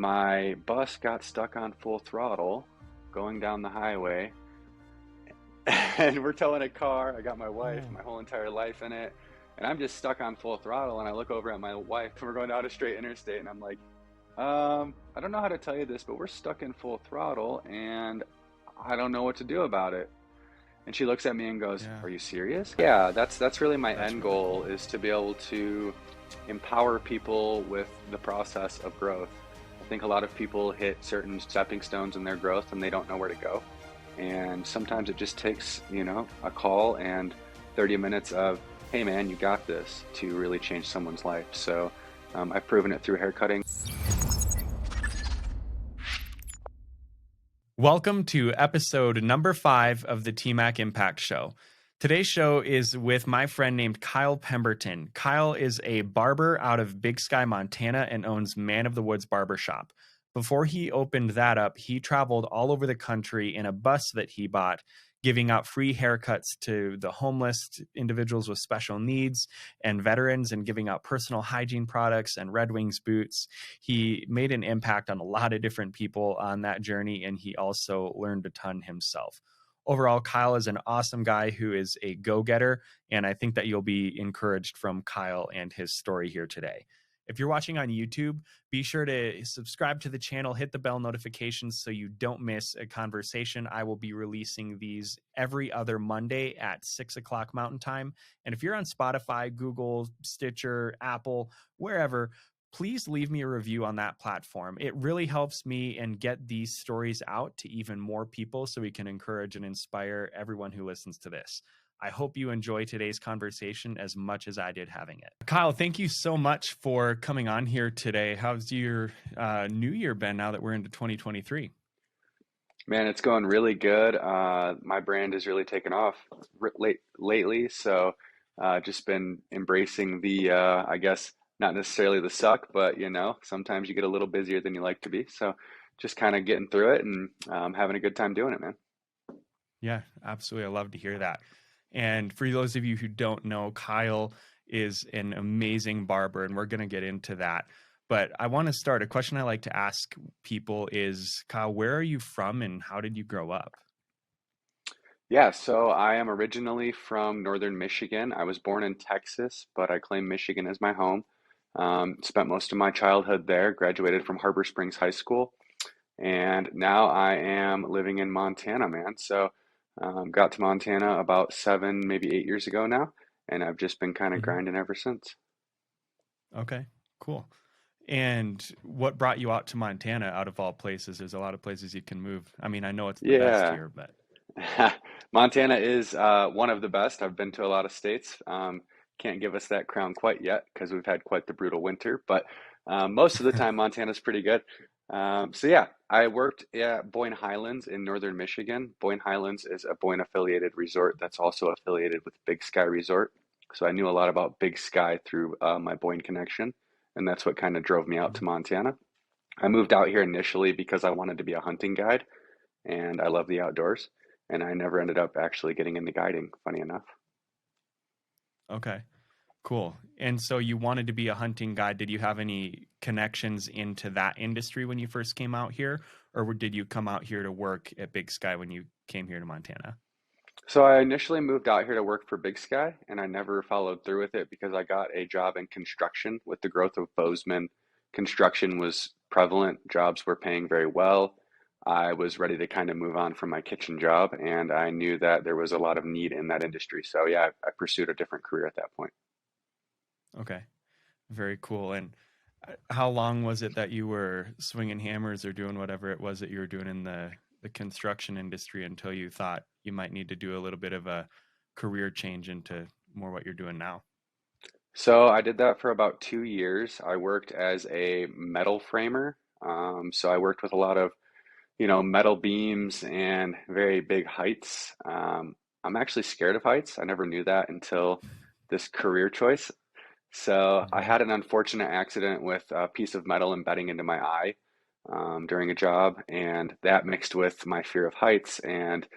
my bus got stuck on full throttle going down the highway, and we're towing a car. I got my wife, Oh, my whole entire life in it, and I'm just stuck on full throttle. And I look over at my wife, and we're going down a straight interstate, and I'm like, I don't know how to tell you this, but we're stuck in full throttle, and I don't know what to do about it. And she looks at me and goes, yeah. "Are you serious?" Yeah, that's really my That's end really goal, cool. is to be able to empower people with the process of growth. I think a lot of people hit certain stepping stones in their growth and they don't know where to go. And sometimes it just takes, a call and 30 minutes of, "Hey man, you got this," to really change someone's life. So I've proven it through haircutting. Welcome to episode number 5 of the TMAC Impact Show. Today's show is with my friend named Kyle Pemberton. Kyle is a barber out of Big Sky, Montana, and owns Man of the Woods Barbershop. Before he opened that up, he traveled all over the country in a bus that he bought, giving out free haircuts to the homeless, individuals with special needs, and veterans, and giving out personal hygiene products and Red Wings boots. He made an impact on a lot of different people on that journey, and he also learned a ton himself. Overall, Kyle is an awesome guy who is a go-getter, and I think that you'll be encouraged from Kyle and his story here today. If you're watching on YouTube, be sure to subscribe to the channel, hit the bell notifications so you don't miss a conversation. I will be releasing these every other Monday at 6 o'clock Mountain Time. And if you're on Spotify, Google, Stitcher, Apple, wherever, please leave me a review on that platform. It really helps me and get these stories out to even more people so we can encourage and inspire everyone who listens to this. I hope you enjoy today's conversation as much as I did having it. Kyle, thank you so much for coming on here today. How's your new year been now that we're into 2023? Man, it's going really good. My brand has really taken off lately, so just been embracing the, I guess, not necessarily the suck, but sometimes you get a little busier than you like to be. So just kind of getting through it and having a good time doing it, man. Yeah, absolutely. I love to hear that. And for those of you who don't know, Kyle is an amazing barber, and we're going to get into that. But I want to start. A question I like to ask people is, Kyle, where are you from and how did you grow up? Yeah, so I am originally from northern Michigan. I was born in Texas, but I claim Michigan as my home. Spent most of my childhood there, graduated from Harbor Springs High School, and now I am living in Montana, man. So got to Montana about 7, maybe 8 years ago now, and I've just been kind of Hmm. grinding ever since. Okay, cool. And what brought you out to Montana out of all places? There's a lot of places you can move. I mean, I know it's the best Yeah, here, but Montana is one of the best. I've been to a lot of states. Can't give us that crown quite yet because we've had quite the brutal winter, but most of the time Montana's pretty good. So yeah, I worked at Boyne Highlands in northern Michigan. Boyne Highlands is a Boyne affiliated resort that's also affiliated with Big Sky Resort. So I knew a lot about Big Sky through my Boyne connection, and that's what kind of drove me out to Montana. I moved out here initially because I wanted to be a hunting guide and I love the outdoors. And I never ended up actually getting into guiding, funny enough. okay. Cool. And so you wanted to be a hunting guide. Did you have any connections into that industry when you first came out here? Or did you come out here to work at Big Sky when you came here to Montana? So I initially moved out here to work for Big Sky, and I never followed through with it because I got a job in construction. With the growth of Bozeman, construction was prevalent. Jobs were paying very well. I was ready to kind of move on from my kitchen job, and I knew that there was a lot of need in that industry. So yeah, I pursued a different career at that point. Okay. Very cool. And how long was it that you were swinging hammers or doing whatever it was that you were doing in the construction industry until you thought you might need to do a little bit of a career change into more what you're doing now? So I did that for about 2 years. I worked as a metal framer. So I worked with a lot of, metal beams and very big heights. I'm actually scared of heights. I never knew that until this career choice. So I Hmm. had an unfortunate accident with a piece of metal embedding into my eye during a job, and that mixed with my fear of heights and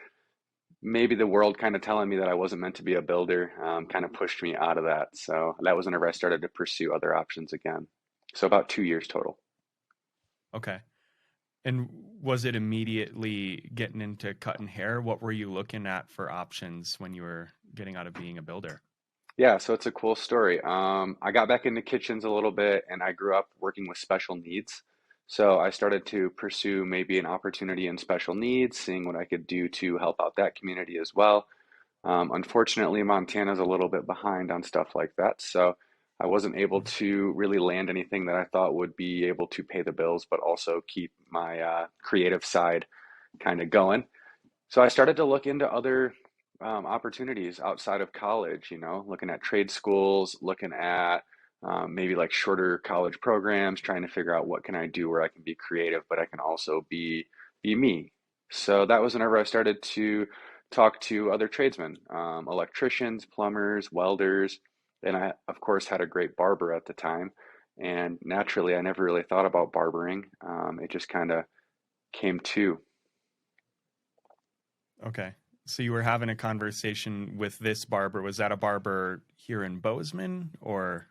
maybe the world kind of telling me that I wasn't meant to be a builder, kind of pushed me out of that. So that was whenever I started to pursue other options again. So about 2 years total. Okay. And was it immediately getting into cutting hair? What were you looking at for options when you were getting out of being a builder? Yeah, so it's a cool story. I got back into kitchens a little bit and I grew up working with special needs. So I started to pursue maybe an opportunity in special needs, seeing what I could do to help out that community as well. Unfortunately, Montana's a little bit behind on stuff like that, so I wasn't able to really land anything that I thought would be able to pay the bills, but also keep my creative side kind of going. So I started to look into other opportunities outside of college, looking at trade schools, looking at maybe like shorter college programs, trying to figure out what can I do where I can be creative, but I can also be me. So that was whenever I started to talk to other tradesmen, electricians, plumbers, welders, and I, of course, had a great barber at the time. And naturally, I never really thought about barbering. It just kind of came to. Okay. So you were having a conversation with this barber. Was that a barber here in Bozeman or?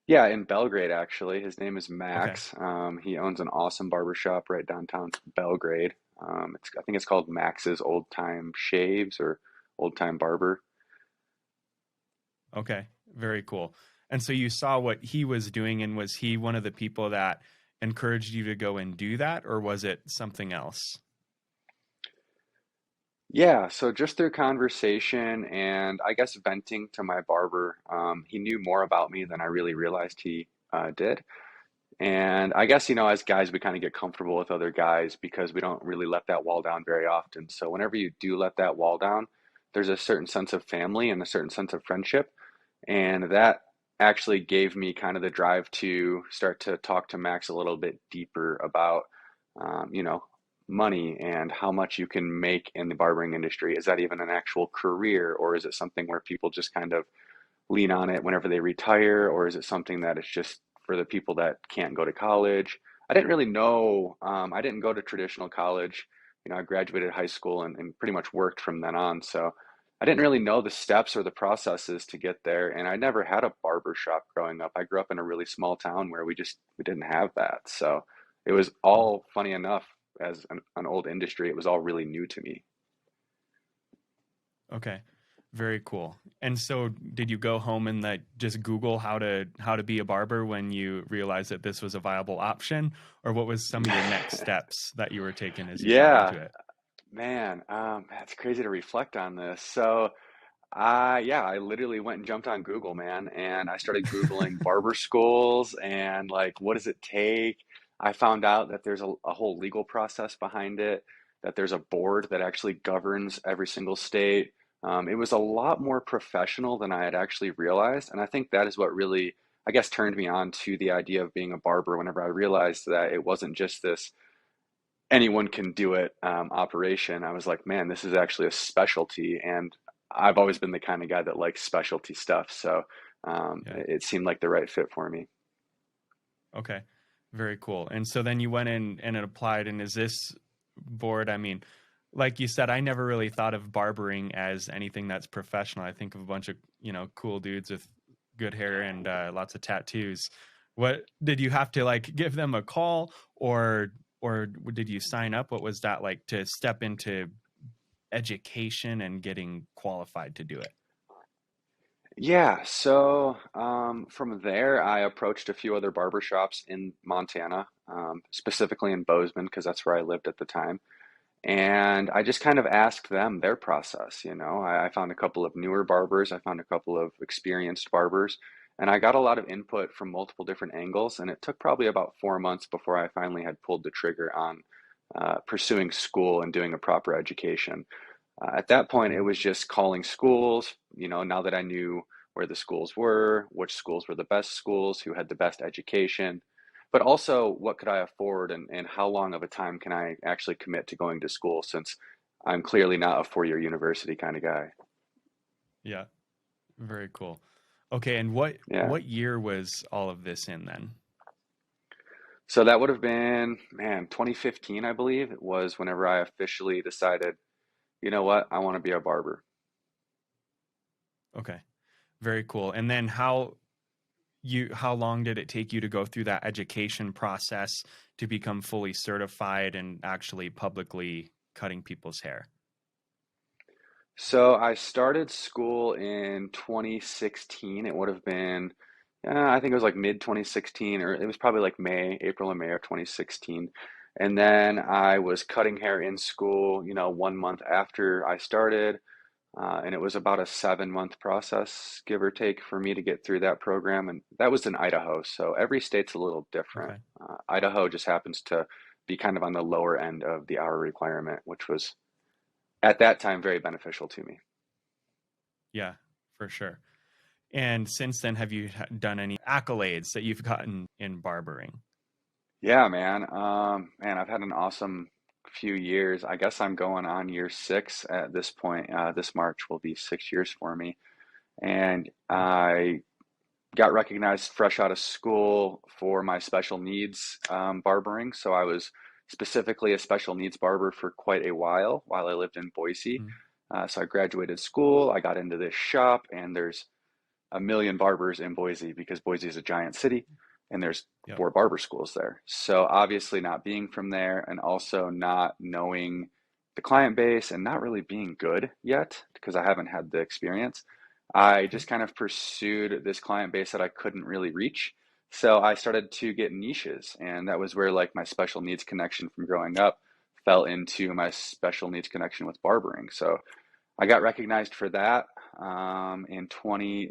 Yeah, in Belgrade, actually. His name is Okay. Max. He owns an awesome barbershop right downtown Belgrade. I think it's called Max's Old Time Shaves or Old Time Barber. Okay. Very cool. And so you saw what he was doing, and was he one of the people that encouraged you to go and do that, or was it something else? Yeah, so just through conversation and I guess venting to my barber, he knew more about me than I really realized he did. And I guess, as guys, we kind of get comfortable with other guys because we don't really let that wall down very often. So whenever you do let that wall down, there's a certain sense of family and a certain sense of friendship. And that actually gave me kind of the drive to start to talk to Max a little bit deeper about, um, you know, money and how much you can make in the barbering industry. Is that even an actual career, or is it something where people just kind of lean on it whenever they retire, or is it something that is just for the people that can't go to college? I didn't really know. I didn't go to traditional college. I graduated high school and pretty much worked from then on. So I didn't really know the steps or the processes to get there. And I never had a barber shop growing up. I grew up in a really small town where we didn't have that. So it was Mm. all funny enough as an old industry. It was all really new to me. Okay. Very cool. And so did you go home and like just Google how to be a barber when you realized that this was a viable option? Or what was some of your next steps that you were taking as you got Yeah, into it? man, it's crazy to reflect on this. So, yeah, I literally went and jumped on Google, man, and I started Googling barber schools and like, what does it take? I found out that there's a whole legal process behind it, that there's a board that actually governs every single state. It was a lot more professional than I had actually realized, and I think that is what really, I guess, turned me on to the idea of being a barber whenever I realized that it wasn't just this anyone can do it operation. I was like, man, this is actually a specialty. And I've always been the kind of guy that likes specialty stuff. So Yeah. it seemed like the right fit for me. Okay. Very cool. And so then you went in and it applied. And is this board, I mean, like you said, I never really thought of barbering as anything that's professional. I think of a bunch of, cool dudes with good hair and lots of tattoos. What did you have to like give them a call, or did you sign up? What was that like to step into education and getting qualified to do it? Yeah, so from there, I approached a few other barbershops in Montana, specifically in Bozeman, because that's where I lived at the time. And I just kind of asked them their process, I found a couple of newer barbers, I found a couple of experienced barbers, and I got a lot of input from multiple different angles. And it took probably about 4 months before I finally had pulled the trigger on pursuing school and doing a proper education. At that point, it Mhm. was just calling schools, now that I knew where the schools were, which schools were the best schools, who had the best education, but also what could I afford and how long of a time can I actually commit to going to school since I'm clearly not a 4 year university kind of guy. Yeah, very cool. Okay, and what Yeah. what year was all of this in then? So that would have been, man, 2015, I believe, it was whenever I officially decided, you know what, I want to be a barber. Okay. Very cool. And then how long did it take you to go through that education process to become fully certified and actually publicly cutting people's hair? So I started school in 2016. It would have been, I think it was like mid 2016, or it was probably like April or May of 2016. And then I was cutting hair in school, 1 month after I started. And it was about a 7 month process, give or take, for me to get through that program. And that was in Idaho. So every state's a little different. Okay. Idaho just happens to be kind of on the lower end of the hour requirement, which was at that time very beneficial to me. Yeah, for sure. And since then, have you done any accolades that you've gotten in barbering? Yeah, man, I've had an awesome few years. I guess I'm going on year 6 at this point. This March will be 6 years for me. And Cool. I got recognized fresh out of school for my special needs barbering. So I was specifically a special needs barber for quite a while I lived in Boise. Mm. So I graduated school, I got into this shop, and there's a million barbers in Boise because Boise is a giant city and there's Yep. 4 barber schools there. So obviously not being from there and also not knowing the client base and not really being good yet because I haven't had the experience, I Okay. just kind of pursued this client base that I couldn't really reach. So I started to get niches, and that was where like my special needs connection from growing up fell into my special needs connection with barbering. So I got recognized for that in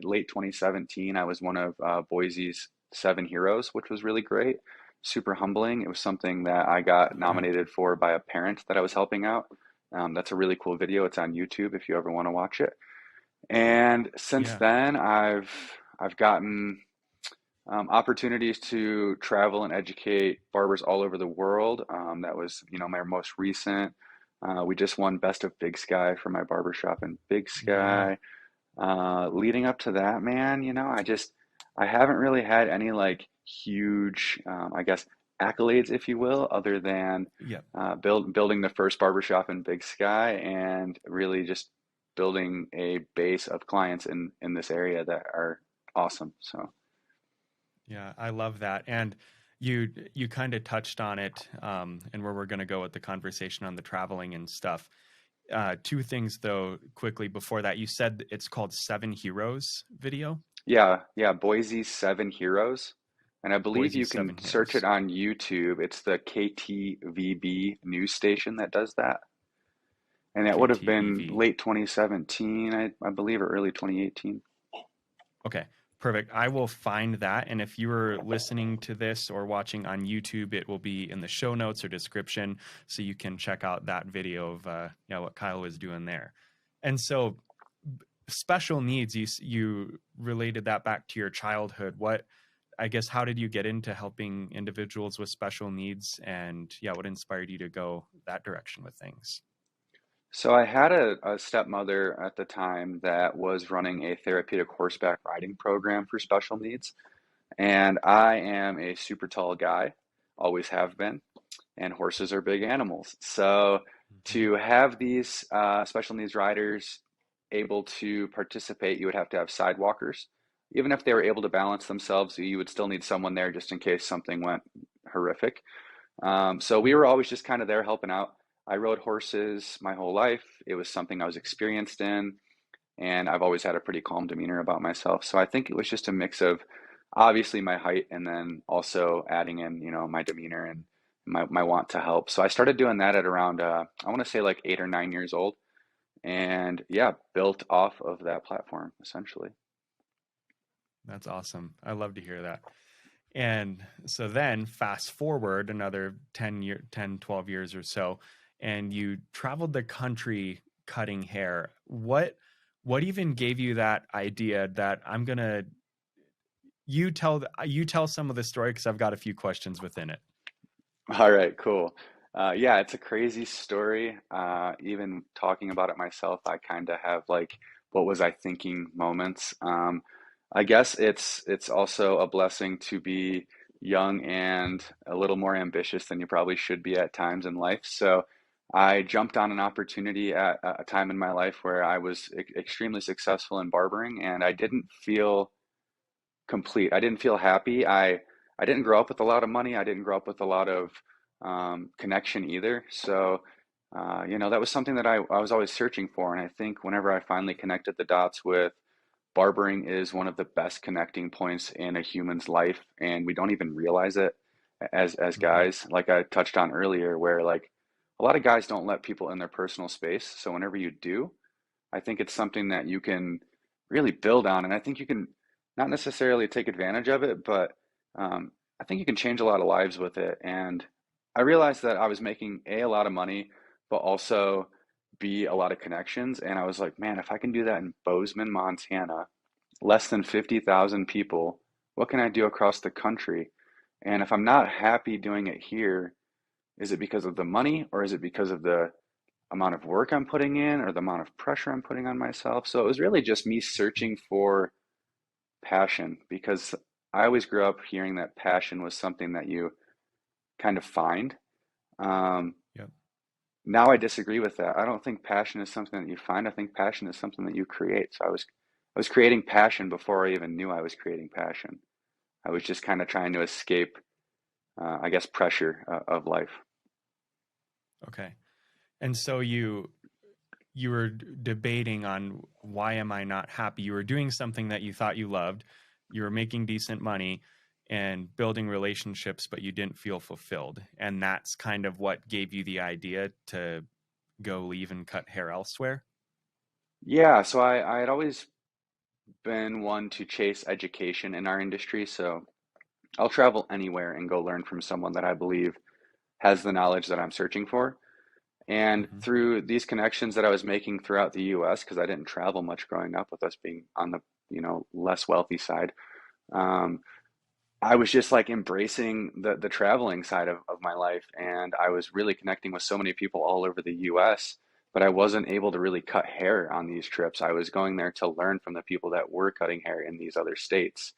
late 2017. I was one of Boise's 7 heroes, which was really great, super humbling. It was something that I got Yeah. nominated for by a parent that I was helping out. That's a really cool video. It's on YouTube if you ever want to watch it. And since Yeah. then, I've gotten opportunities to travel and educate barbers all over the world. That was, my most recent. We just won Best of Big Sky for my barbershop in Big Yeah. Sky. Leading up to that, man, I haven't really had any like huge, I guess, accolades, if you will, other than Yep. building the first barbershop in Big Sky and really just building a base of clients in this area that are awesome. So. Yeah, I love that. And you kind of touched on it, and where we're going to go with the conversation on the traveling and stuff. Two things though, quickly before that. You said it's called Seven Heroes video. Yeah, yeah, Boise's 7 heroes. And I believe you Boise can Seven search it Heroes. on YouTube. It's the KTVB news station that does that. And that would have been KTVV. late 2017, I believe, or early 2018. Okay, perfect. I will find that. And if you are listening to this or watching on YouTube, it will be in the show notes or description, so you can check out that video of what Kyle was doing there. And so, special needs, you related that back to your childhood. What, I guess, how did you get into helping individuals with special needs, and what inspired you to go that direction with things? So I had a stepmother at the time that was running a therapeutic horseback riding program for special needs. And I am a super tall guy, always have been, and horses are big animals. So Mhm. to have these special needs riders able to participate, you would have to have sidewalkers. Even if they were able to balance themselves, you would still need someone there just in case something went horrific. So we Yep. were always just kind of there helping out. I rode horses my whole life. It was something I was experienced in, and I've always had a pretty calm demeanor about myself. So I think it was just a mix of obviously my height and then also adding in, my demeanor and my want to help. So I started doing that at around, I want to say like 8 or 9 years old. And yeah, built off of that platform essentially. That's awesome. I love to hear that. And so then fast forward another 12 years or so, and you traveled the country cutting hair. What even gave you that idea that I'm gonna you tell some of the story, because I've got a few questions within it. All right, cool. Yeah, it's a crazy story. Even talking about it myself, I kind of have like, what was I thinking moments. I guess it's also a blessing to be young and a little more ambitious than you probably should be at times in life. So I jumped on an opportunity at a time in my life where I was extremely successful in barbering, and I didn't feel complete. I didn't feel happy. I didn't grow up with a lot of money. I didn't grow up with a lot of connection either. So, that was something that I was always searching for. And I think whenever I finally connected the dots with barbering is one of the best connecting points in a human's life, and we don't even realize it as Hmm. guys, like I touched on earlier, where like a lot of guys don't let people in their personal space. So whenever you do, I think it's something that you can really build on, and I think you can not necessarily take advantage of it, but I think you can change a lot of lives with it. And I realized that I was making a lot of money, but also B, a lot of connections. And I was like, man, if I can do that in Bozeman, Montana, less than 50,000 people, what can I do across the country? And if I'm not happy doing it here, is it because of the money or is it because of the amount of work I'm putting in or the amount of pressure I'm putting on myself? So it was really just me searching for passion because I always grew up hearing that passion was something that you kind of find. Um, Yep. Now I disagree with that. I don't think passion is something that you find. I think passion is something that you create. So I was creating passion before I even knew I was creating passion. I was just kind of trying to escape, I guess, pressure of life. Okay. And so you were debating on why am I not happy? You were doing something that you thought you loved. You were making decent money and building relationships, but you didn't feel fulfilled. And that's kind of what gave you the idea to go leave and cut hair elsewhere. Yeah, so I had always been one to chase education in our industry. So I'll travel anywhere and go learn from someone that I believe has the knowledge that I'm searching for. And Hmm. through these connections that I was making throughout the US, because I didn't travel much growing up with us being on the, less wealthy side, um, I was just like embracing the traveling side of my life. And I was really connecting with so many people all over the US, but I wasn't able to really cut hair on these trips. I was going there to learn from the people that were cutting hair in these other states.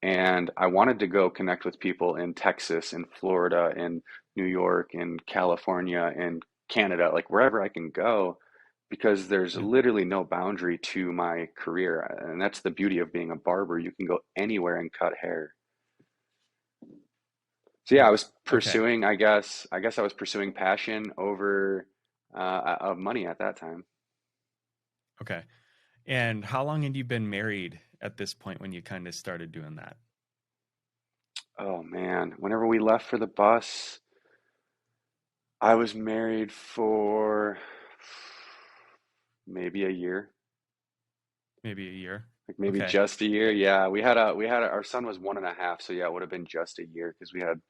And I wanted to go connect with people in Texas, in Florida, in New York, in California, in Canada, like wherever I can go, because there's Yeah. literally no boundary to my career. And that's the beauty of being a barber. You can go anywhere and cut hair. So yeah, I Yep. was Okay. pursuing, I guess I was pursuing passion over of money at that time. Okay. And how long had you been married at this point when you kind of started doing that? Oh man, whenever we left for the bus, I was married for maybe a year, Maybe a year. like maybe Okay. just a year. Eh, Yeah, our son was 1.5, so yeah, it would have been just a year because we had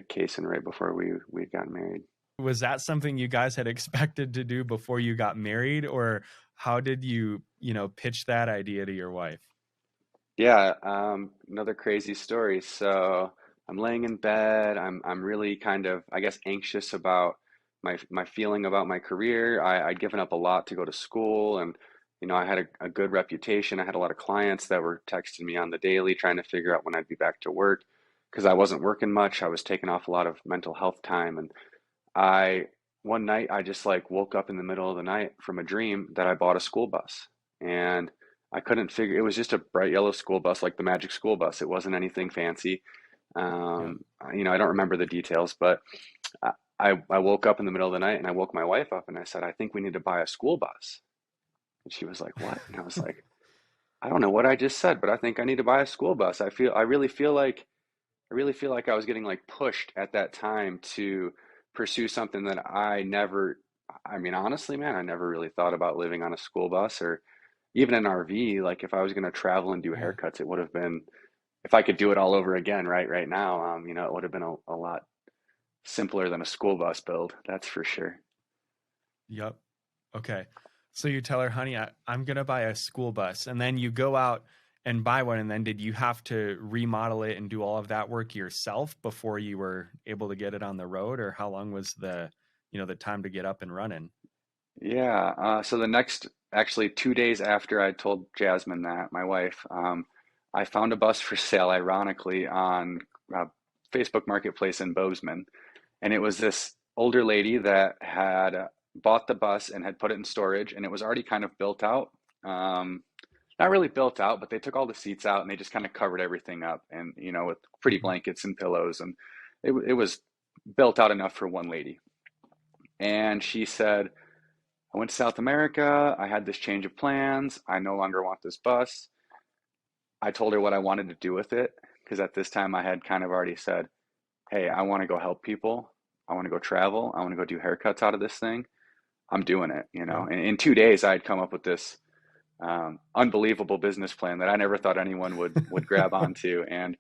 Kason right before we got married. Was that something you guys had expected to do before you got married, or how did you pitch that idea to your wife? Yeah, another crazy story. So I'm laying in bed. I'm really kind of, I guess, anxious about my feeling about my career. I'd given up a lot to go to school, and I had a good reputation. I had a lot of clients that were texting me on the daily, trying to figure out when I'd be back to work because I wasn't working much. I was taking off a lot of mental health time, and I one night I just like woke up in the middle of the night from a dream that I bought a school bus. And I couldn't figure it was just a bright yellow school bus like the Magic School Bus. It wasn't anything fancy. Yep. I don't remember the details, but I woke up in the middle of the night and I woke my wife up and I said, I think we need to buy a school bus. And she was like, "What?" And I was like, "I don't know what I just said, but I think I need to buy a school bus. I really feel like I was getting like pushed at that time to pursue something that I mean, honestly, man, I never really thought about living on a school bus or even an RV. Like if I was going to travel and do Yeah. haircuts, it would have been, if I could do it all over again, right now, it would have been a lot simpler than a school bus build. That's for sure. Yep. Okay. So you tell her, honey, I'm going to buy a school bus. And then you go out and buy one. And then did you have to remodel it and do all of that work yourself before you were able to get it on the road? Or how long was the time to get up and running? Yeah. So the next, actually 2 days after I told Jasmine that, my wife, I found a bus for sale, ironically, on uh, Facebook Marketplace in Bozeman. And it was this older lady that had bought the bus and had put it in storage, and it was already kind of built out. Um, not really built out, but they took all the seats out and they just kind of covered everything up, and with pretty Mhm. blankets and pillows, and it was built out enough for one lady. And she said, I went to South America. I had this change of plans. I no longer want this bus. I told her what I wanted to do with it because at this time I had kind of already said, hey, I want to go help people. I want to go travel. I want to go do haircuts out of this thing. I'm doing it, Yeah. And in 2 days, I had come up with this unbelievable business plan that I never thought anyone would grab onto. And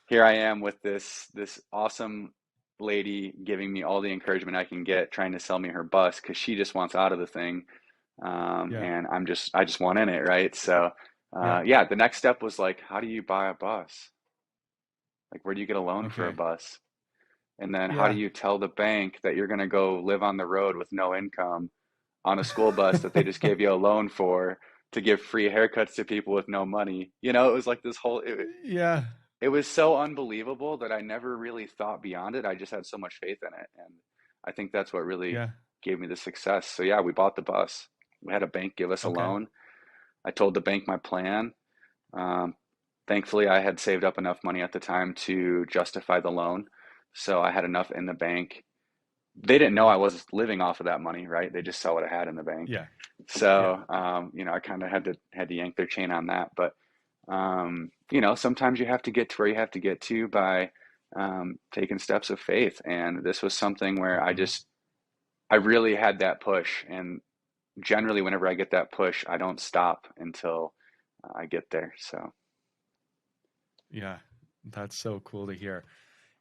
here I am with this awesome lady giving me all the encouragement I can get, trying to sell me her bus because she just wants out of the thing, Yeah. and I just want in it, right? So, Yeah. yeah, the next step was like, how do you buy a bus? Like, where do you get a loan for a Okay. bus? And then how do Yeah. you tell the bank that you're going to go live on the road with no income on a school bus that they just gave you a loan for to give free haircuts to people with no money? It was like this whole, Yeah. it was so unbelievable that I never really thought beyond it. I just had so much faith in it. And I think that's what really Yeah. gave me the success. So yeah, we bought the bus. We had a bank give us a Okay. loan. I told the bank my plan. Um, Thankfully, I had saved up enough money at the time to justify the loan. So I had enough in the bank. They didn't know Mhm. I was living off of that money, right? They just saw what I had in the bank. Yeah. Yeah. So, I kind of had to yank their chain on that. But sometimes you have to get to where you have to get to by taking steps of faith. And this was something where Mhm. I really had that push. And generally, whenever I get that push, I don't stop until I get there. So, Yeah. That's so cool to hear.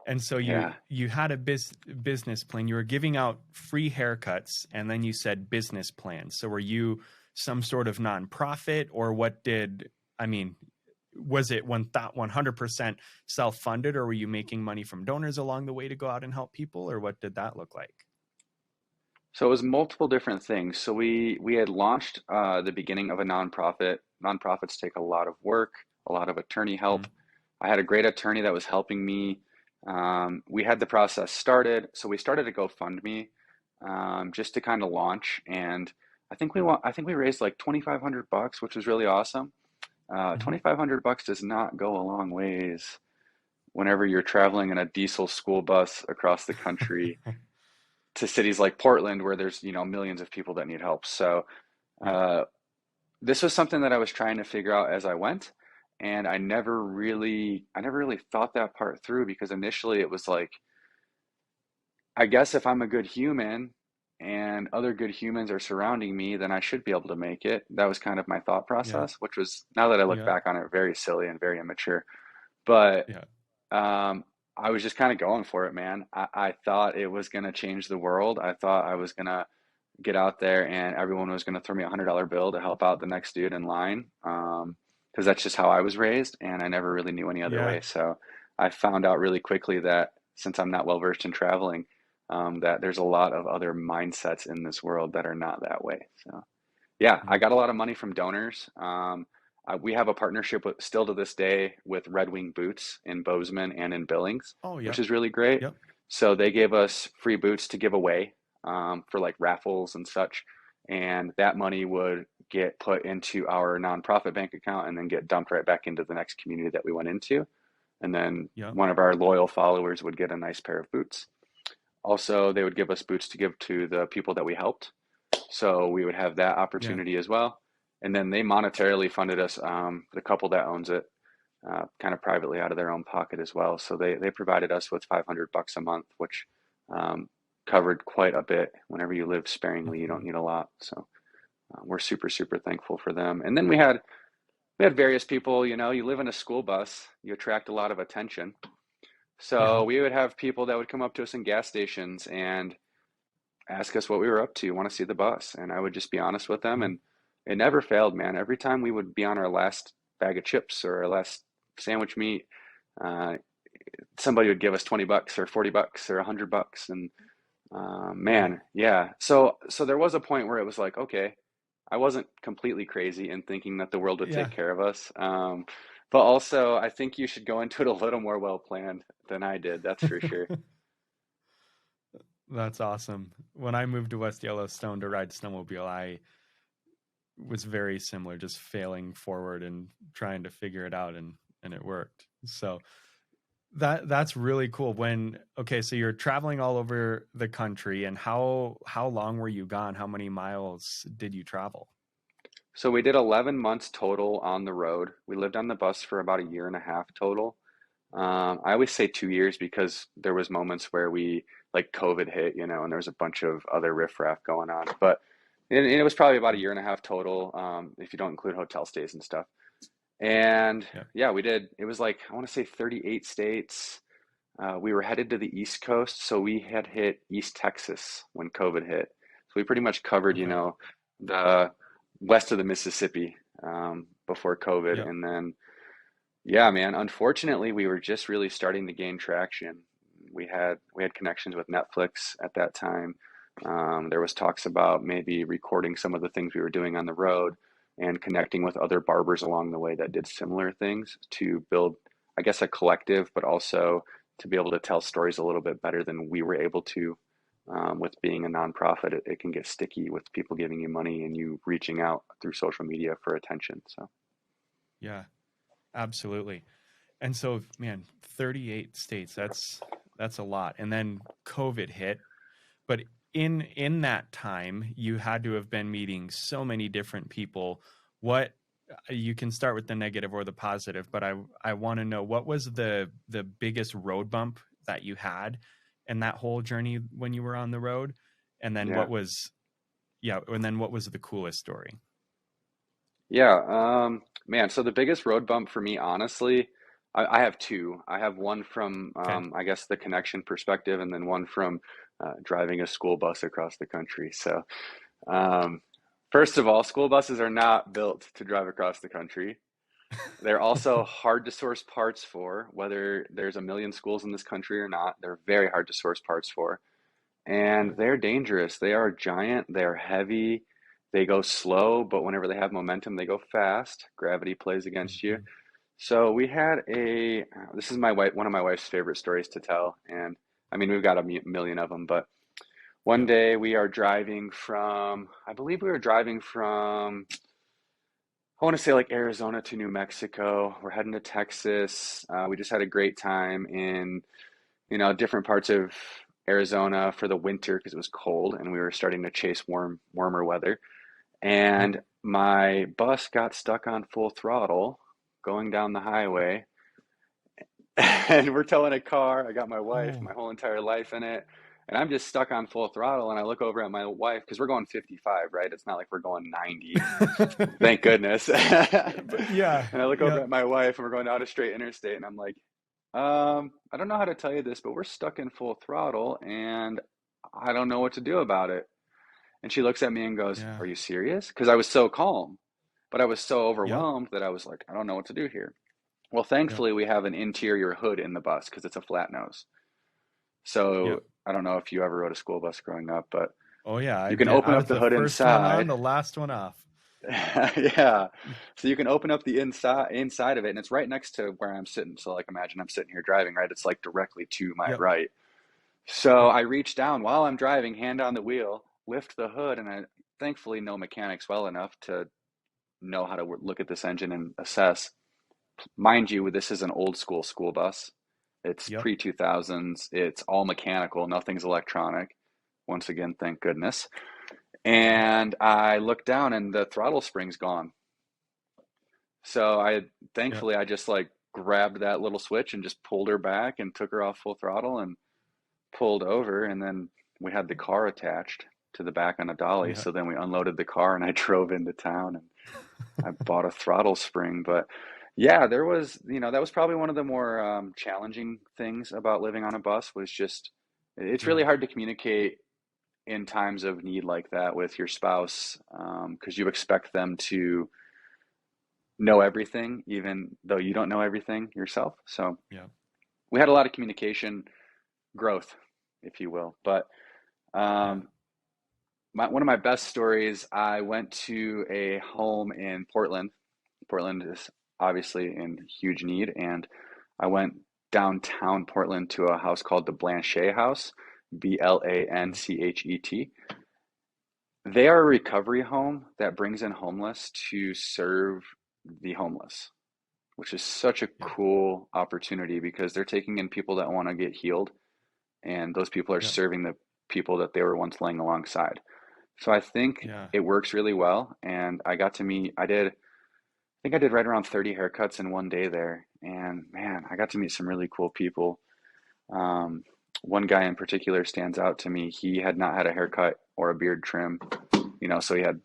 And so you yeah. you had a business plan. You were giving out free haircuts, and then you said business plan. So were you some sort of nonprofit, or what did I mean? Was it 100% self-funded, or were you making money from donors along the way to go out and help people, or what did that look like? So it was multiple different things. So we had launched the beginning of a nonprofit. Nonprofits take a lot of work, a lot of attorney help. Mhm. I had a great attorney that was helping me. We had the process started, so we started a GoFundMe just to kind of launch, and I think we raised like $2,500, which was really awesome. Mhm. $2,500 does not go a long ways whenever you're traveling in a diesel school bus across the country to cities like Portland where there's, millions of people that need help. So, Yeah. uh, this was something that I was trying to figure out as I went, and I never really thought that part through because initially it was like, I guess if I'm a good human and other good humans are surrounding me, then I should be able to make it. That was kind of my thought Yeah. process, which was, now that I look Yeah. back on it, very silly and very immature. But Yeah. Um, I was just kind of going for it, man. I thought it was gonna change the world. I thought I was gonna get out there and everyone was gonna throw me $100 bill to help out the next dude in line. Because that's just how I was raised, and I never really knew any other Yeah. way. So I found out really quickly that since I'm not well versed in traveling, that there's a lot of other mindsets in this world that are not that way. So yeah, I Mhm. got a lot of money from donors. We have a partnership with, still to this day, with Red Wing Boots in Bozeman and in Billings, Oh, which yep. is really great. Yep. So they gave us free boots to give away for like raffles and such, and that money would get put into our nonprofit bank account and then get dumped right back into the next community that we went into. And then Yep. one of our loyal followers would get a nice pair of boots. Also, they would give us boots to give to the people that we helped. So we would have that Yeah. opportunity as well. And then they monetarily funded us, the couple that owns it, kind of privately out of their own pocket as well. So they provided us with $500 a month, which covered quite a bit. Whenever you live sparingly, you don't Mhm. need a lot. So we're super, super thankful for them. And then we had various people, you live in a school bus, you attract a lot of attention. Yeah. So we would have people that would come up to us in gas stations and ask us what we were up to, want to see the bus. And I would just be honest with them. Mhm. And it never failed, man. Every time we would be on our last bag of chips or our last sandwich meat, uh, somebody would give us $20 or $40 or $100. And Yeah. man, yeah. So there was a point where it was like, okay, I wasn't completely crazy in thinking that the world would take Yeah. care of us. But also, I think you should go into it a little more well planned than I did. That's for sure. That's awesome. When I moved to West Yellowstone to ride snowmobile, was very similar, just failing forward and trying to figure it out, and it worked. So that's really cool. When okay, so you're traveling all over the country, and how long were you gone? How many miles did you travel? So we did 11 months total on the road. We lived on the bus for about a year and a half total. I always say 2 years because there was moments where we like COVID hit, and there was a bunch of other riffraff going on. But it was probably about a Yeah, year and a half total, if you don't include hotel stays and stuff. And yeah. yeah, we did. It was like I want to say 38 states. We were headed to the East Coast, so we had hit East Texas when COVID hit. So we pretty much covered, Okay. the west of the Mississippi before COVID, Yeah. and then yeah, man. Unfortunately, we were just really starting to gain traction. We had connections with Netflix at that time. There was talks about maybe recording some of the things we were doing on the road and connecting with other barbers along the way that did similar things to build, I guess, a collective, but also to be able to tell stories a little bit better than we were able to. With being a nonprofit, it can get sticky with people giving you money and you reaching out through social media for attention. So. Yeah, absolutely. And so, man, 38 states, that's a lot. And then COVID hit, but in that time, you had to have been meeting so many different people. What you can start with the negative or the positive, but I want to know, what was the biggest road bump that you had in that whole journey when you were on the road? And then Yeah. what was the coolest story? Yeah, man. So the biggest road bump for me, honestly, I have two. I have one from, Okay. I guess, the connection perspective, and then one from driving a school bus across the country. So, um, first of all, school buses are not built to drive across the country. They're also hard to source parts for, whether there's a million schools in this country or not. They're very hard to source parts for. Yeah. And they're dangerous. They are giant, they are heavy, they go slow, but whenever they have momentum, they go fast. Gravity plays against you. Mhm. So we had this is one of my wife's favorite stories to tell. And I mean, we've got a million of them, but one Yep. day we are driving from, I believe we were driving from, I want to say like Arizona to New Mexico. We're heading to Texas. We just had a great time in different parts of Arizona for the winter because it was cold and we were starting to chase warmer weather. Yep. And my bus got stuck on full throttle going down the highway. And we're towing a car. I got my wife, Oh. my whole entire life in it. And I'm just stuck on full throttle. And I look over at my wife because we're going 55, right? It's not like we're going 90. Thank goodness. But yeah. And I look over Yep. at my wife and we're going down a straight interstate. And I'm like, I don't know how to tell you this, but we're stuck in full throttle and I don't know what to do about it. And she looks at me and goes, Yeah. "Are you serious?" Because I was so calm, but I was so Yep. overwhelmed that I was like, I don't know what to do here. Well, Yep. thankfully, we have an interior hood in the bus because it's a flat nose. So Yep. I don't know if you ever rode a school bus growing up, but Oh yeah, I you can did. open I up was the the hood first one on, inside. the last one off. Yeah. So you can open up the inside of it, and it's right next to where I'm sitting. So like imagine I'm sitting here driving, right? It's like directly to my Yep. right. So Yep. I reach down while I'm driving, hand on the wheel, lift the hood, and I thankfully know mechanics well enough to know how to look at this engine and assess. Mind you, this is an old school bus. It's Yep. pre 2000s. It's all mechanical, nothing's electronic. Once again, thank goodness. Yeah. And I look down and the throttle spring's gone. So Yep. thankfully I just like grabbed that little switch and just pulled her back and took her off full throttle and pulled over, and then we had the car attached to the back on a dolly. Yeah. So then we unloaded the car and I drove into town and I bought a throttle spring. But yeah, that was probably one of the more challenging things about living on a bus was just it's Yeah. really hard to communicate in times of need like that with your spouse because you expect them to know everything, even though you don't know everything yourself. So Yeah. we had a lot of communication growth, if you will. But Yeah. um, one of my best stories, I went to a home in Portland. Portland is obviously in huge need, and I went downtown Portland to a house called the Blanchet House, Yeah. Blanchet. They are a recovery home that brings in homeless to serve the homeless, which is such a Yep. cool opportunity because they're taking in people that want to get healed, and those people are Yep. serving the people that they were once laying alongside. So I think Yeah. it works really well, and I got to meet, I think I did right around 30 haircuts in one day there, and man, I got to meet some really cool people. Um, One guy in particular stands out to me. He had not had a haircut or a beard trim, so he had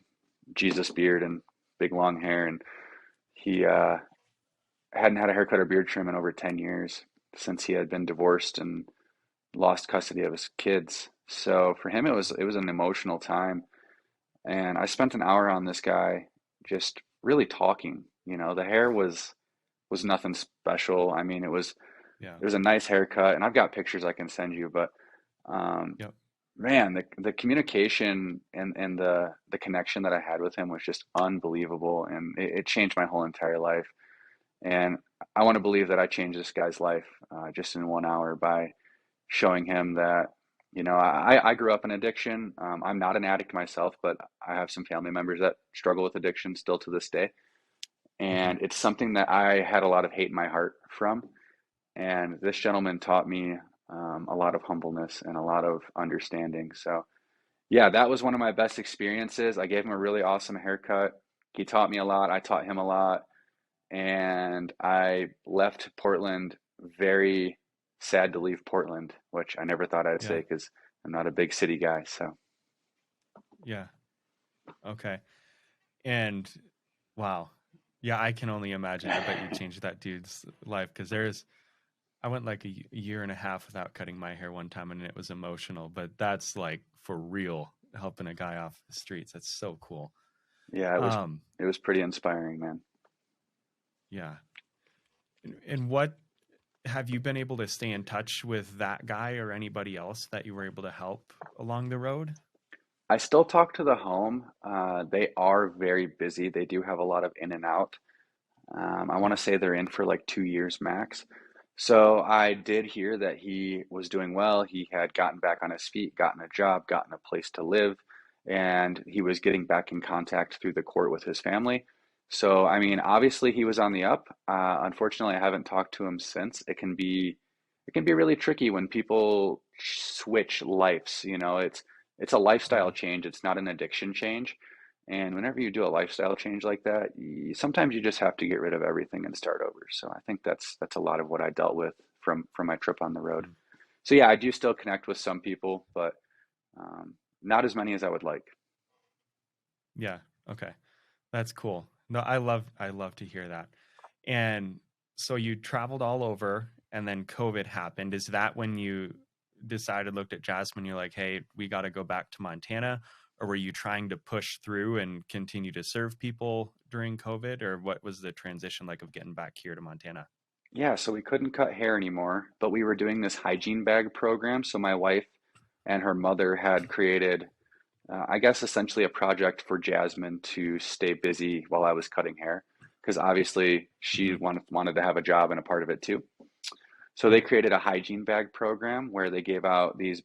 Jesus beard and big long hair, and he hadn't had a haircut or beard trim in over 10 years since he had been divorced and lost custody of his kids. So for him, it was an emotional time, and I spent an hour on this guy just really talking. The hair was nothing special. I mean, Yeah. it was a nice haircut, and I've got pictures I can send you, but um, Yep. man, the communication and the connection that I had with him was just unbelievable, and it changed my whole entire life. And I want to believe that I changed this guy's life just in 1 hour by showing him that, I grew up in addiction. I'm not an addict myself, but I have some family members that struggle with addiction still to this day. Mm-hmm. And it's something that I had a lot of hate in my heart from. And this gentleman taught me a lot of humbleness and a lot of understanding. So, yeah, that was one of my best experiences. I gave him a really awesome haircut. He taught me a lot. I taught him a lot. And I left Portland very sad to leave Portland, which I never thought I'd say Yeah. because I'm not a big city guy. So, Yeah. Okay. And wow. Yeah, I can only imagine. I bet you changed that dude's life because I went like a year and a half without cutting my hair one time and it was emotional, but that's like for real helping a guy off the streets. That's so cool. yeah, it was Um, it was pretty inspiring, man. yeah. And what have you been able to stay in touch with that guy or anybody else that you were able to help along the road? I still talk to the home. They are very busy. They do have a lot of in and out. I want Yeah. to say they're in for like 2 years max. So I did hear that he was doing well. He had gotten back on his feet, gotten a job, gotten a place to live, and he was getting back in contact through the court with his family. So, I mean, obviously he was on the up. Unfortunately, I haven't talked to him since. It can be really tricky when people switch lives. It's a lifestyle Yeah. change. It's not an addiction change. And whenever you do a lifestyle change like that, sometimes you just have to get rid of everything and start over. So I think that's a lot of what I dealt with from my trip on the road. Mm. So yeah, I do still connect with some people, but not as many as I would like. Yeah. Okay. That's cool. No, I love to hear that. And so you traveled all over and then COVID happened. Is that when you decided, looked at Jasmine, you're like, hey, we got to go back to Montana? Or were you trying to push through and continue to serve people during COVID? Or what was the transition like of getting back here to Montana? Yeah, so we couldn't cut hair anymore, but we were doing this hygiene bag program. So my wife and her mother had created, I guess, essentially a project for Jasmine to stay busy while I was cutting hair, because obviously she Mm-hmm. wanted to have a job and a part of it too. So they Yep. created a hygiene bag program where they gave out these,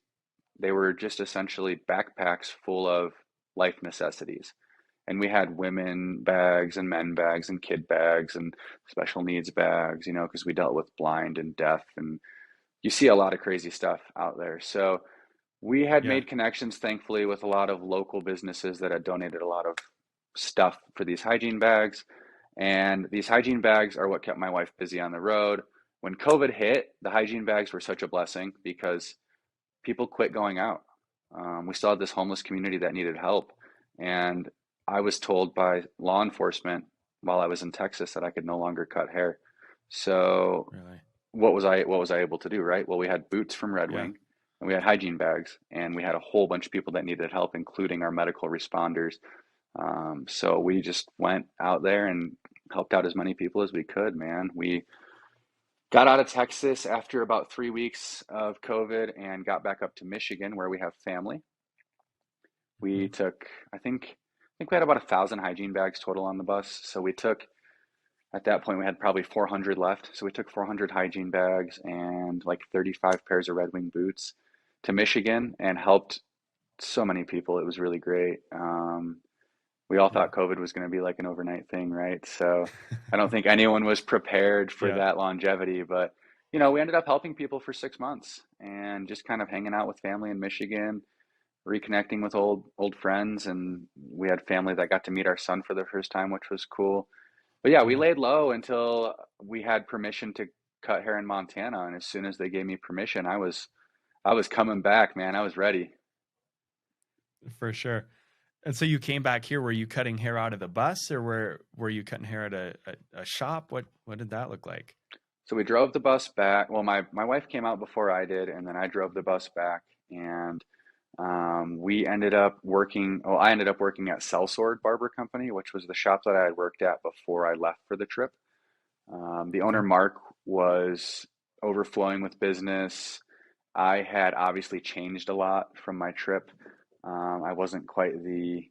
they were just essentially backpacks full of life necessities. And we had women bags and men bags and kid bags and special needs bags, because we dealt with blind and deaf, and you see a lot of crazy stuff out there. So we had Yeah. made connections, thankfully, with a lot of local businesses that had donated a lot of stuff for these hygiene bags. And these hygiene bags are what kept my wife busy on the road. When COVID hit, the hygiene bags were such a blessing because people quit going out. We still had this homeless community that needed help. And I was told by law enforcement while I was in Texas that I could no longer cut hair. So Really. what was I able to do, right? Well, we had boots from Red Yeah. Wing and we had hygiene bags and we had a whole bunch of people that needed help, including our medical responders. So we just went out there and helped out as many people as we could, man. We got out of Texas after about 3 weeks of COVID and got back up to Michigan where we have family. Mm-hmm. We took, I think we had about 1,000 hygiene bags total on the bus. So we took, at that point, we had probably 400 left. So we took 400 hygiene bags and like 35 pairs of Red Wing boots to Michigan and helped so many people. It was really great. We all Yeah. thought COVID was going to be like an overnight thing, right? So I don't think anyone was prepared for Yeah. that longevity, but we ended up helping people for 6 months and just kind of hanging out with family in Michigan, reconnecting with old friends, and we had family that got to meet our son for the first time, which was cool. But yeah, we Yeah. laid low until we had permission to cut hair in Montana, and as soon as they gave me permission, I was coming back, man. I was ready. For sure. And so you came back here. Were you cutting hair out of the bus, or were you cutting hair at a shop? What did that look like? So we drove the bus back. Well, my wife came out before I did, and then I drove the bus back, and we ended up working. Well, I ended up working at Sellsword Barber Company, which was the shop that I had worked at before I left for the trip. The owner, Okay. Mark, was overflowing with business. I had obviously changed a lot from my trip. I wasn't quite the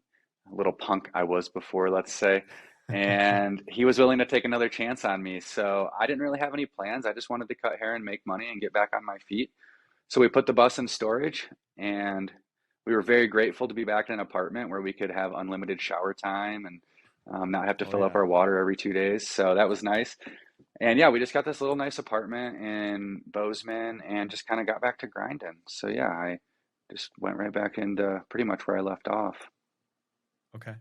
little punk I was before, let's say. And he was willing to take another chance on me. So I didn't really have any plans. I just wanted to cut hair and make money and get back on my feet. So we put the bus in storage, and we were very grateful to be back in an apartment where we could have unlimited shower time and not have to Oh fill up yeah. our water every 2 days. So that was nice. And yeah, we just got this little nice apartment in Bozeman and just kind of got back to grinding. So yeah, I just went right back into pretty much where I left off. Okay.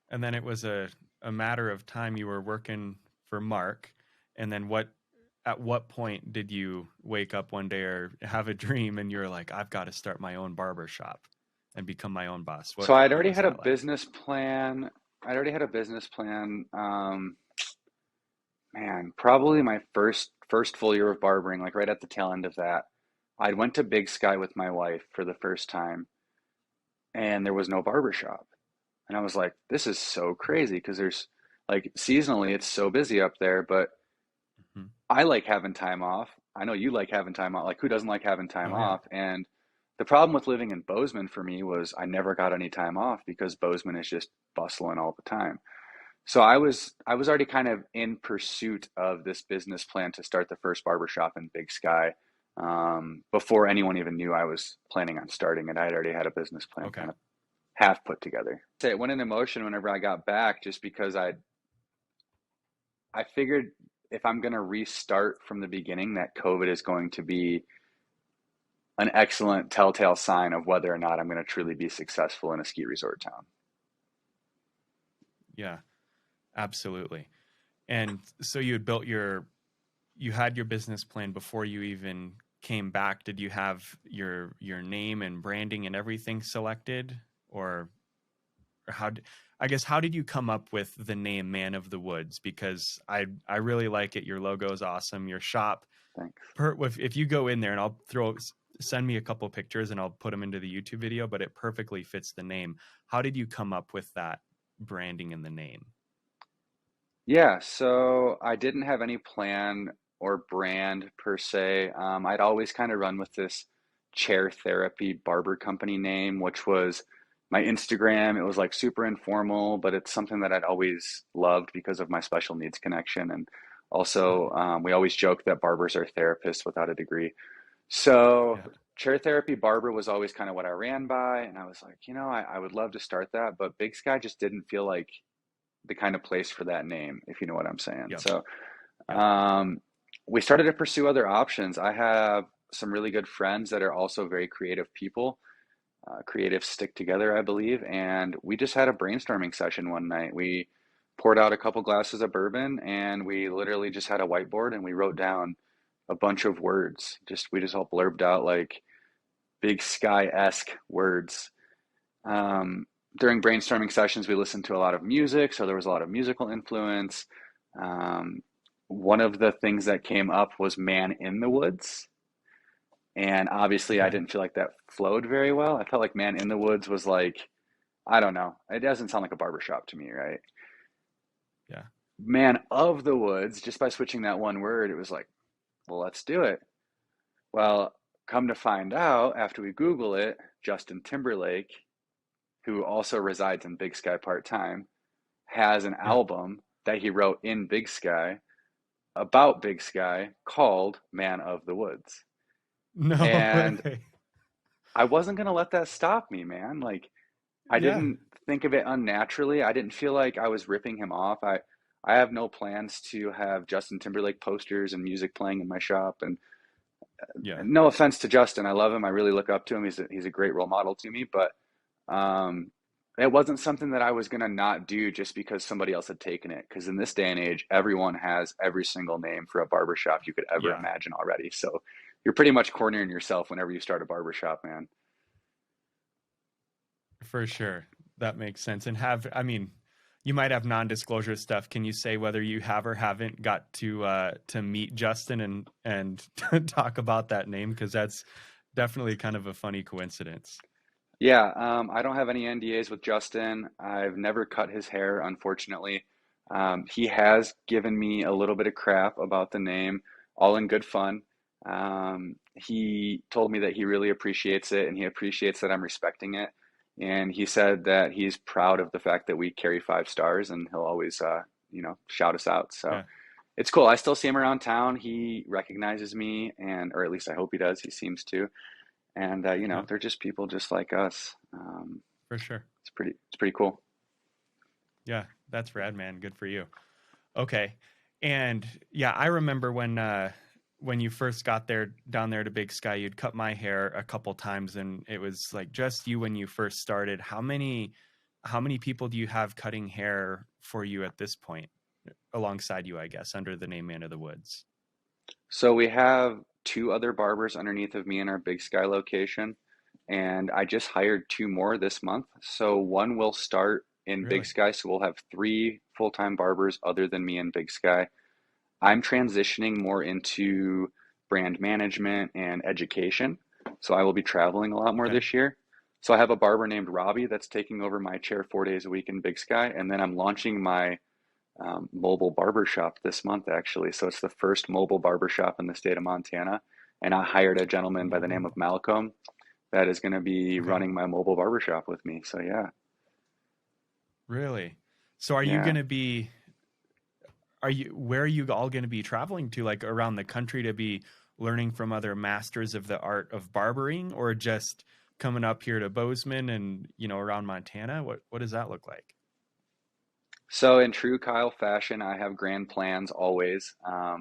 And then it was a matter of time you were working for Mark, and then at what point did you wake up one day or have a dream and you're like, I've got to start my own barber shop and become my own boss? So What I'd what already was had a that like? business plan. I'd already had a business plan. Man, probably my first full year of barbering, like right at the tail end of that. I went to Big Sky with my wife for the first time, and there was no barber shop. And I was like, this is so crazy because there's like seasonally it's so busy up there, but Mhm. I like having time off. I know you like having time off. Like, who doesn't like having time Oh yeah. off? And the problem with living in Bozeman for me was I never got any time off because Bozeman is just bustling all the time. So I was already kind of in pursuit of this business plan to start the first barbershop in Big Sky. Before anyone even knew I was planning on starting it, I had already had a business plan Okay. kind of half put together. So it went in motion whenever I got back, just because I figured if I'm going to restart from the beginning, that COVID is going to be an excellent telltale sign of whether or not I'm going to truly be successful in a ski resort town. Yeah, absolutely. And so you had your business plan before you even came back. Did you have your name and branding and everything selected, or I guess how did you come up with the name Man of the Woods? Because I really like it. Your logo is awesome. Your shop, Thanks. if you go in there, and send me a couple pictures and I'll put them into the YouTube video, but it perfectly fits the name. How did you come up with that branding in the name? Yeah, so I didn't have any plan or brand per se. I'd always kind of run with this chair therapy barber company name, which was my Instagram. It was like super informal, but it's something that I'd always loved because of my special needs connection. And also, Mhm. we always joke that barbers are therapists without a degree. So, Yeah. chair therapy barber was always kind of what I ran by. And I was like, I would love to start that, but Big Sky just didn't feel like the kind of place for that name, if you know what I'm saying. Yep. So Yep. um, we started to pursue other options. I have some really good friends that are also very creative people. Creatives stick together, I believe. And we just had a brainstorming session one night. We poured out a couple glasses of bourbon and we literally just had a whiteboard and we wrote down a bunch of words. We just all blurbed out like Big Sky-esque words. During brainstorming sessions, we listened to a lot of music, so there was a lot of musical influence. Um, One of the things that came up was Man in the Woods. And obviously, I Okay. didn't feel like that flowed very well. I felt like Man in the Woods was like, I don't know, it doesn't sound like a barbershop to me, right? Yeah. Man of the Woods, just by switching that one word, it was like, well, let's do it. Well, come to find out, after we Google it, Justin Timberlake, who also resides in Big Sky part time, has an Yeah. album that he wrote in Big Sky about Big Sky called Man of the Woods. No And way. I wasn't gonna let that stop me, man. Like I Yeah. didn't think of it unnaturally. I didn't feel like I was ripping him off. I have no plans to have Justin Timberlake posters and music playing in my shop. Yeah. And no offense to Justin, I love him. I really look up to him. He's a great role model to me. But um, it wasn't something that I was gonna not do just because somebody else had taken it. Because in this day and age, everyone has every single name for a barbershop you could ever Yeah. imagine already. So you're pretty much cornering yourself whenever you start a barbershop, man. For sure. That makes sense. And I mean, you might have non-disclosure stuff. Can you say whether you have or haven't got to meet Justin and talk about that name? Because that's definitely kind of a funny coincidence. Yeah, I don't have any NDAs with Justin. I've never cut his hair, unfortunately. He has given me a little bit of crap about the name, all in good fun. He told me that he really appreciates it and he appreciates that I'm respecting it. And he said that he's proud of the fact that we carry 5 stars and he'll always, shout us out. So Yeah. it's cool. I still see him around town. He recognizes me, and or at least I hope he does. He seems to. And Yeah. they're just people just like us. For sure. It's pretty cool. Yeah. That's rad, man. Good for you. Okay. And yeah, I remember when you first got there down there to Big Sky, you'd cut my hair a couple times and it was like just you when you first started. How many people do you have cutting hair for you at this point alongside you, I guess, under the name Man of the Woods? So we have 2 other barbers underneath of me in our Big Sky location, and I just hired 2 more this month. So one will start in Big Really? Sky, so we'll have 3 full-time barbers other than me in Big Sky. I'm transitioning more into brand management and education, so I will be traveling a lot more Okay. this year. So I have a barber named Robbie that's taking over my chair 4 days a week in Big Sky, and then I'm launching my mobile barbershop this month, actually. So it's the first mobile barbershop in the state of Montana. And I hired a gentleman by the name of Ooh, Malcolm that is going to be okay. running my mobile barbershop with me. So yeah, Really? So are you yeah. going to be where are you all going to be traveling to, like around the country to be learning from other masters of the art of barbering, or just coming up here to Bozeman and around Montana? What does that look like? So in true Kyle fashion, I have grand plans always. I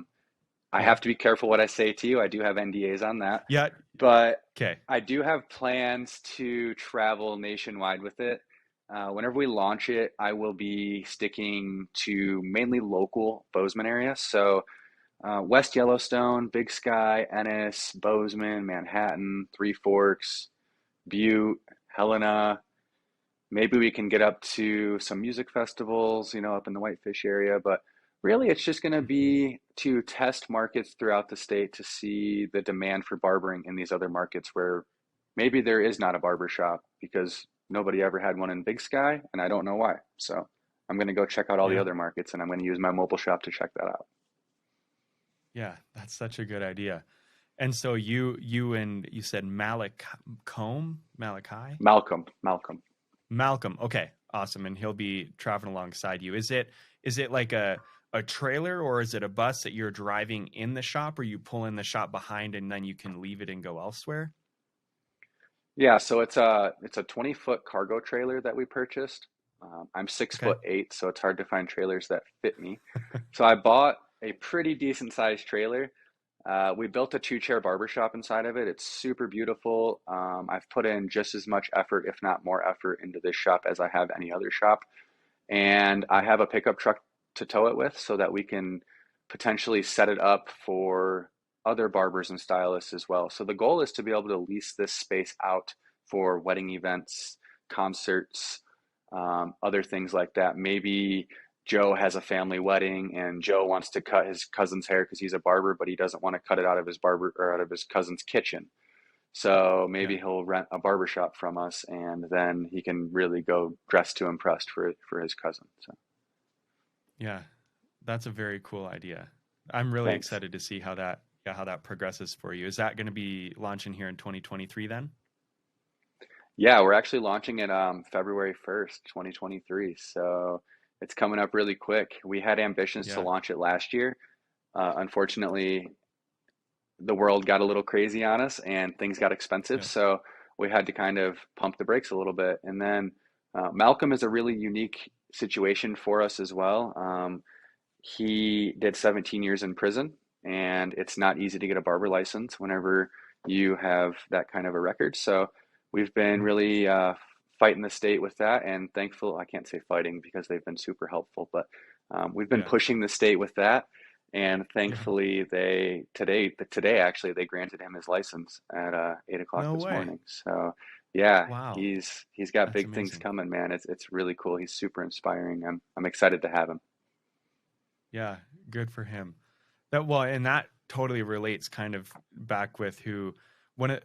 Yeah. have to be careful what I say to you. I do have NDAs on that, Yeah. but Okay. I do have plans to travel nationwide with it. Whenever we launch it, I will be sticking to mainly local Bozeman area. So West Yellowstone, Big Sky, Ennis, Bozeman, Manhattan, Three Forks, Butte, Helena. Maybe we can get up to some music festivals, up in the Whitefish area. But really, it's just going to Mhm. be to test markets throughout the state to see the demand for barbering in these other markets where maybe there is not a barber shop because nobody ever had one in Big Sky, and I don't know why. So I'm going to go check out all the Yeah. other markets, and I'm going to use my mobile shop to check that out. Yeah. That's such a good idea. And so you said Malachi? Malcolm. Malcolm. Okay, awesome. And he'll be traveling alongside you. Is it like a trailer, or is it a bus that you're driving in the shop, or you pull in the shop behind and then you can leave it and go elsewhere? Yeah, so it's a 20-foot cargo trailer that we purchased. I'm six Okay. foot eight, so it's hard to find trailers that fit me. So I bought a pretty decent sized trailer. We built a 2-chair barbershop inside of it. It's super beautiful. I've put in just as much effort, if not more effort, into this shop as I have any other shop. And I Yeah. have a pickup truck to tow it with so that we can potentially set it up for other barbers and stylists as well. So the goal is to be able to lease this space out for wedding events, concerts, other things like that. Maybe Joe has a family wedding and Joe wants to cut his cousin's hair because he's a barber, but he doesn't want to cut it out of his barber or out of his cousin's kitchen. So maybe Yeah. he'll rent a barbershop from us and then he can really go dress to impress for his cousin. So Yeah. That's a very cool idea. I'm really thanks. excited to see how that progresses for you. Is that going to be launching here in 2023 then? Yeah, we're actually launching it February 1st, 2023. So it's coming up really quick. We had ambitions to Yeah. launch it last year. Unfortunately, the world got a little crazy on us and things got expensive. Yeah. So we had to kind of pump the brakes a little bit. And then Malcolm is a really unique situation for us as well. He did 17 years in prison, and it's not easy to get a barber license whenever you have that kind of a record. So we've been Mm. really fighting the state with that, and thankful, I can't say fighting because they've been super helpful, but we've been Yeah. pushing the state with that. And Yeah. thankfully, today actually they granted him his license at 8 o'clock No this way. morning. So yeah, Wow. he's got That's big things amazing. coming, man. It's really cool. He's super inspiring. I'm excited to have him. Yeah. Good for him. That well, and that totally relates kind of back with who one of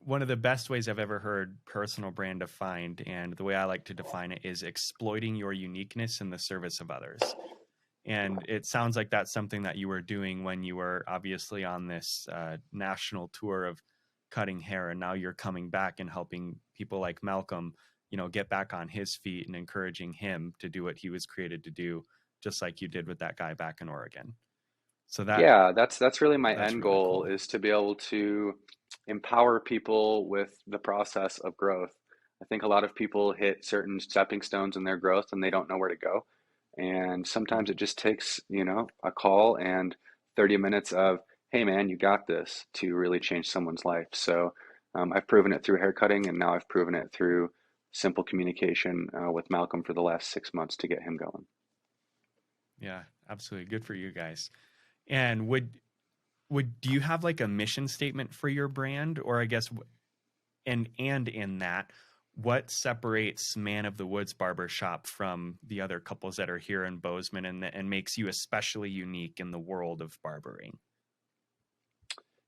one of the best ways I've ever heard personal brand defined, and the way I like to define it is exploiting your uniqueness in the service of others. And it sounds like that's something that you were doing when you were obviously on this national tour of cutting hair, and now you're coming back and helping people like Malcolm, get back on his feet and encouraging him to do what he was created to do, just like you did with that guy back in Oregon. So Yeah, that's really my that's end really goal, cool. is to be able to empower people with the process of growth. I think a lot of people hit certain stepping stones in their growth and they don't know where to go. And Mm. sometimes it just takes, a call and 30 minutes of, hey man, you got this, to really change someone's life. So I've proven it through haircutting, and now I've proven it through simple communication with Malcolm for the last 6 months to get him going. Yeah, absolutely. Good for you guys. And would do you have like a mission statement for your brand, or I guess and in that, what separates Man of the Woods Barbershop from the other couples that are here in Bozeman, and makes you especially unique in the world of barbering?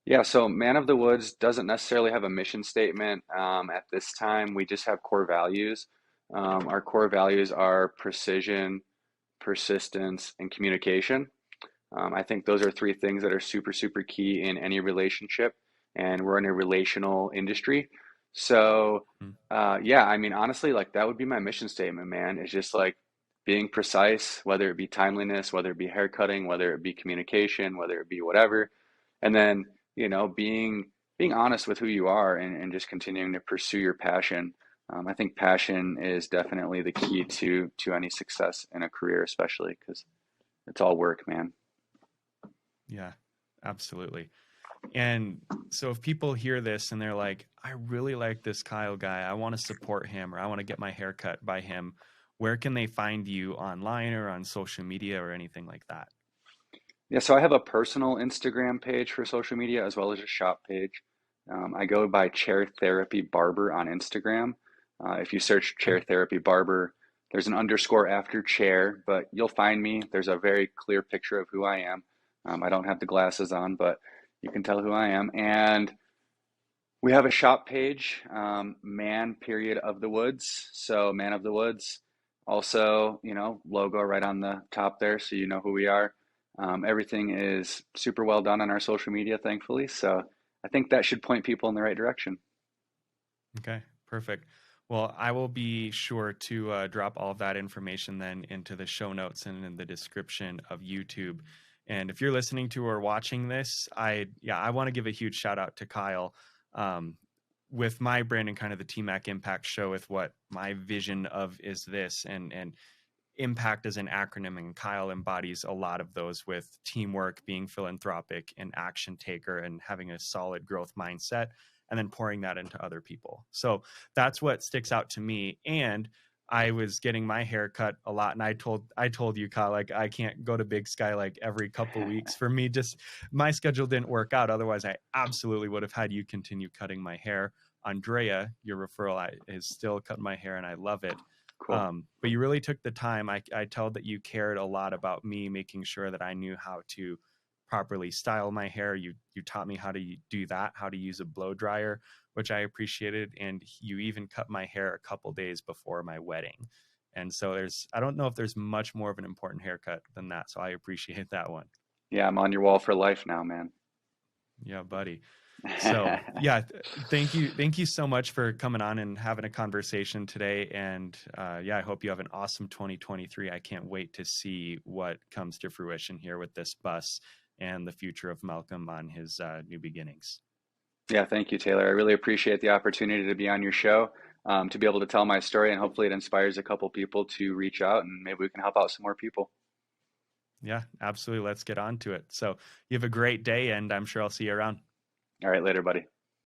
Yeah, so Man of the Woods doesn't necessarily have a mission statement at this time. We just have core values. Our core values are precision, persistence, and communication. I think those are three things that are super, super key in any relationship, and we're in a relational industry. So, Mm. yeah, I mean, honestly, like that would be my mission statement, man. It's just like being precise, whether it be timeliness, whether it be haircutting, whether it be communication, whether it be whatever, and then, being honest with who you are, and just continuing to pursue your passion. I think passion is definitely the key to any success in a career, especially because it's all work, man. Yeah, absolutely. And so if people hear this and they're like, I really like this Kyle guy, I want to support him, or I want to get my hair cut by him, where can they find you online or on social media or anything like that? Yeah, so I have a personal Instagram page for social media as well as a shop page. I go by Chair Therapy Barber on Instagram. If you search Okay. Chair Therapy Barber, there's an underscore after chair, but you'll find me. There's a very clear picture of who I am. I don't have the glasses on, but you can tell who I am. And we have a shop page, Man period of the Woods. So Man of the Woods. Also, logo right on the top there, so you know who we are. Everything is super well done on our social media, thankfully. So I think that should point people in the right direction. Okay, perfect. Well, I will be sure to drop all of that information then into the show notes and in the description of YouTube. And if you're listening to or watching this, I want to give a huge shout out to Kyle, um, with my brand and kind of the TMAC Impact Show, with what my vision of is this, and impact as an acronym, and Kyle embodies a lot of those, with teamwork, being philanthropic, and action taker, and having a solid growth mindset, and then pouring that into other people. So that's what sticks out to me. And I was getting my hair cut a lot, and I told you, Kyle, like I can't go to Big Sky like every couple weeks. For me, just my schedule didn't work out. Otherwise, I absolutely would have had you continue cutting my hair. Andrea, your referral, is still cutting my hair, and I love it. Cool. But you really took the time. I told that you cared a lot about me, making sure that I knew how to properly style my hair. You taught me how to do that, how to use a blow dryer, which I appreciated. And you even cut my hair a couple days before my wedding. And so I don't know if there's much more of an important haircut than that. So I appreciate that one. Yeah, I'm on your wall for life now, man. Yeah, buddy. So yeah, thank you so much for coming on and having a conversation today. And yeah, I hope you have an awesome 2023. I can't wait to see what comes to fruition here with this bus and the future of Malcolm on his new beginnings. Yeah, thank you, Taylor. I really appreciate the opportunity to be on your show, to be able to tell my story, and hopefully it inspires a couple people to reach out and maybe we can help out some more people. Yeah, absolutely. Let's get on to it. So you have a great day, and I'm sure I'll see you around. All right, later, buddy.